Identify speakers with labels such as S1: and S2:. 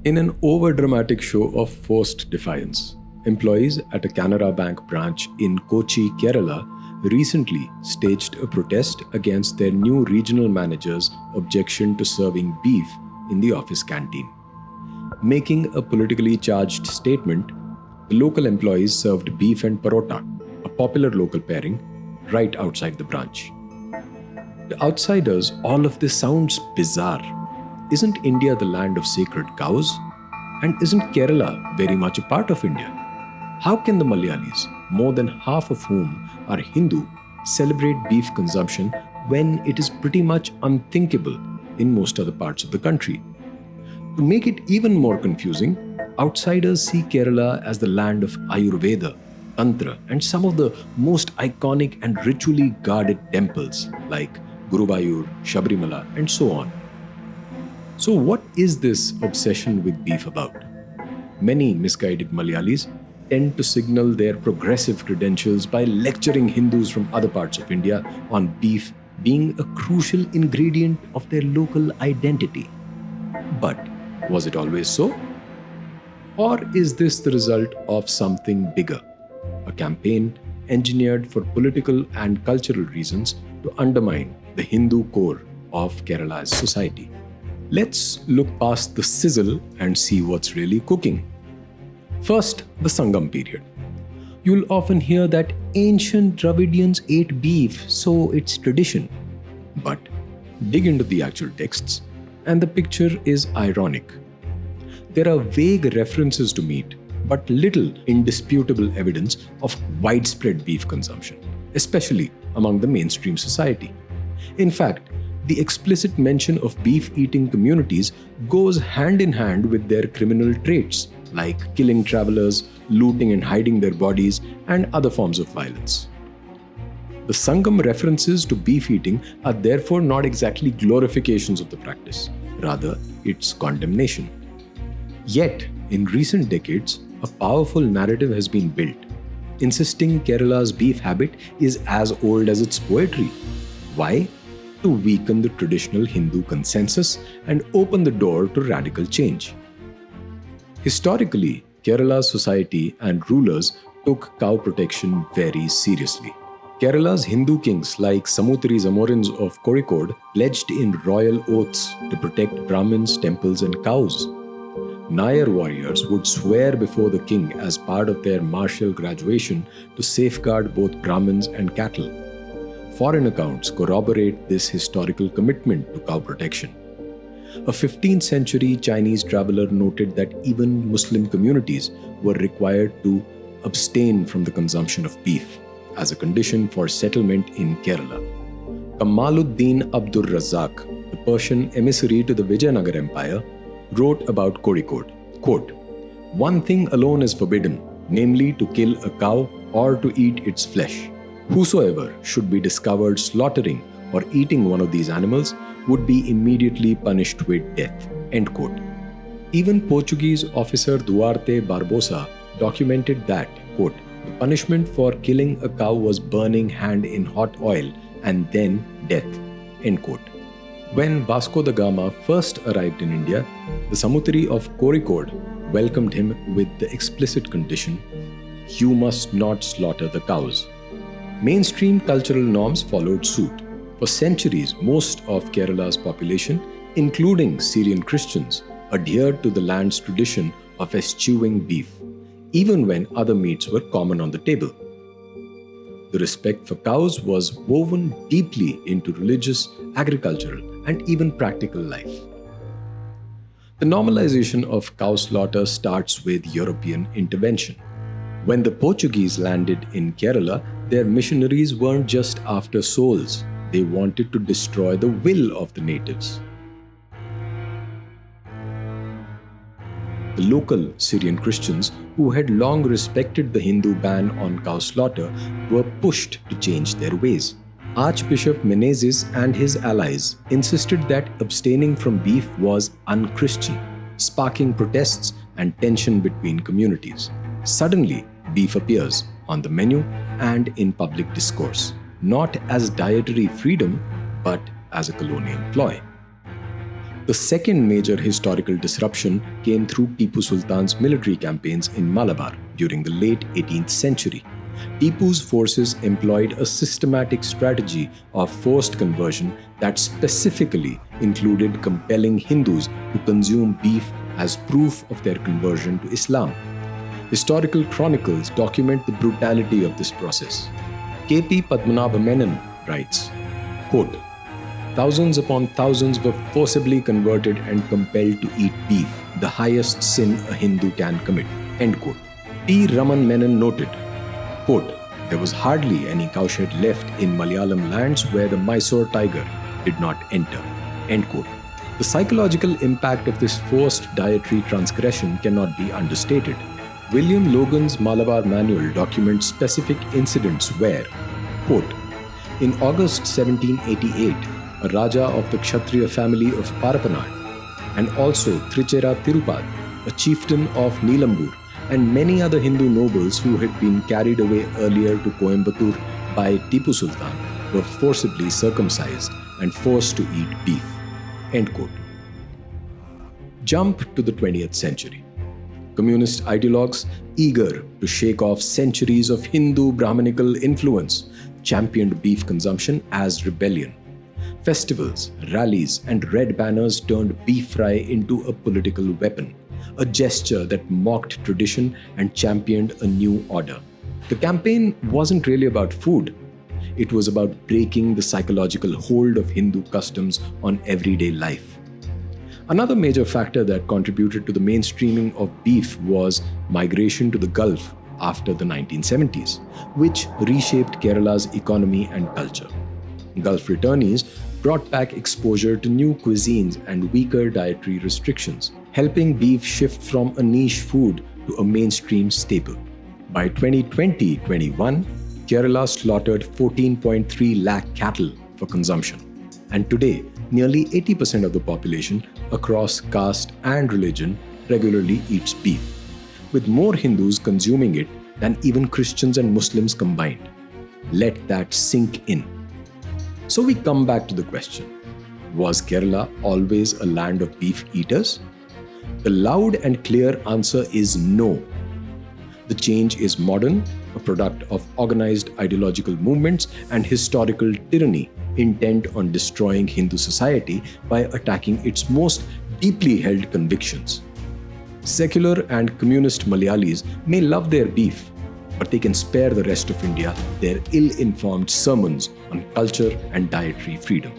S1: In an overdramatic show of forced defiance, employees at a Canara Bank branch in Kochi, Kerala, recently staged a protest against their new regional manager's objection to serving beef in the office canteen. Making a politically charged statement, the local employees served beef and parota, a popular local pairing, right outside the branch. To outsiders, all of this sounds bizarre. Isn't India the land of sacred cows? And isn't Kerala very much a part of India? How can the Malayalis, more than half of whom are Hindu, celebrate beef consumption when it is pretty much unthinkable in most other parts of the country? To make it even more confusing, outsiders see Kerala as the land of Ayurveda, Tantra, and some of the most iconic and ritually guarded temples like Guruvayur, Shabrimala, and so on. So, what is this obsession with beef about? Many misguided Malayalis tend to signal their progressive credentials by lecturing Hindus from other parts of India on beef being a crucial ingredient of their local identity. But was it always so? Or is this the result of something bigger? A campaign engineered for political and cultural reasons to undermine the Hindu core of Kerala's society. Let's look past the sizzle and see what's really cooking. First, the Sangam period. You'll often hear that ancient Dravidians ate beef, so it's tradition. But dig into the actual texts, and the picture is ironic. There are vague references to meat, but little indisputable evidence of widespread beef consumption, especially among the mainstream society. In fact, the explicit mention of beef-eating communities goes hand in hand with their criminal traits, like killing travelers, looting and hiding their bodies, and other forms of violence. The Sangam references to beef eating are therefore not exactly glorifications of the practice, rather, its condemnation. Yet, in recent decades, a powerful narrative has been built, insisting Kerala's beef habit is as old as its poetry. Why? To weaken the traditional Hindu consensus and open the door to radical change. Historically, Kerala's society and rulers took cow protection very seriously. Kerala's Hindu kings like Samutri Zamorins of Kozhikode pledged in royal oaths to protect Brahmins, temples and cows. Nayar warriors would swear before the king as part of their martial graduation to safeguard both Brahmins and cattle. Foreign accounts corroborate this historical commitment to cow protection. A 15th century Chinese traveler noted that even Muslim communities were required to abstain from the consumption of beef as a condition for settlement in Kerala. Kamaluddin Abdur Razzaq, the Persian emissary to the Vijayanagar Empire, wrote about Kozhikode, quote, "One thing alone is forbidden, namely to kill a cow or to eat its flesh. Whosoever should be discovered slaughtering or eating one of these animals would be immediately punished with death." End quote. Even Portuguese officer Duarte Barbosa documented that, quote, "The punishment for killing a cow was burning hand in hot oil and then death." End quote. When Vasco da Gama first arrived in India, the Samutri of Kozhikode welcomed him with the explicit condition, "You must not slaughter the cows." Mainstream cultural norms followed suit. For centuries, most of Kerala's population, including Syrian Christians, adhered to the land's tradition of eschewing beef, even when other meats were common on the table. The respect for cows was woven deeply into religious, agricultural, and even practical life. The normalization of cow slaughter starts with European intervention. When the Portuguese landed in Kerala, their missionaries weren't just after souls, they wanted to destroy the will of the natives. The local Syrian Christians, who had long respected the Hindu ban on cow slaughter, were pushed to change their ways. Archbishop Menezes and his allies insisted that abstaining from beef was unchristian, sparking protests and tension between communities. Suddenly, beef appears on the menu and in public discourse, not as dietary freedom, but as a colonial ploy. The The second major historical disruption came through Tipu Sultan's military campaigns in Malabar during the late 18th century. Tipu's forces employed a systematic strategy of forced conversion that specifically included compelling Hindus to consume beef as proof of their conversion to Islam. Historical chronicles document the brutality of this process. K.P. Padmanabha Menon writes, quote, "Thousands upon thousands were forcibly converted and compelled to eat beef, the highest sin a Hindu can commit." End quote. T. Raman Menon noted, quote, "There was hardly any cowshed left in Malayalam lands where the Mysore tiger did not enter." End quote. The psychological impact of this forced dietary transgression cannot be understated. William Logan's Malabar Manual documents specific incidents where, quote, "In August 1788, a Raja of the Kshatriya family of Parapanad, and also Trichera Tirupad, a chieftain of Nilambur, and many other Hindu nobles who had been carried away earlier to Coimbatore by Tipu Sultan, were forcibly circumcised and forced to eat beef." End quote. Jump to the 20th century. Communist ideologues, eager to shake off centuries of Hindu Brahminical influence, championed beef consumption as rebellion. Festivals, rallies, and red banners turned beef fry into a political weapon, a gesture that mocked tradition and championed a new order. The campaign wasn't really about food. It was about breaking the psychological hold of Hindu customs on everyday life. Another major factor that contributed to the mainstreaming of beef was migration to the Gulf after the 1970s, which reshaped Kerala's economy and culture. Gulf returnees brought back exposure to new cuisines and weaker dietary restrictions, helping beef shift from a niche food to a mainstream staple. By 2020-21, Kerala slaughtered 14.3 lakh cattle for consumption. And today, nearly 80% of the population across caste and religion regularly eats beef, with more Hindus consuming it than even Christians and Muslims combined. Let that sink in. So we come back to the question, was Kerala always a land of beef eaters? The loud and clear answer is no. The change is modern, a product of organized ideological movements and historical tyranny intent on destroying Hindu society by attacking its most deeply held convictions. Secular and communist Malayalis may love their beef, but they can spare the rest of India their ill-informed sermons on culture and dietary freedom.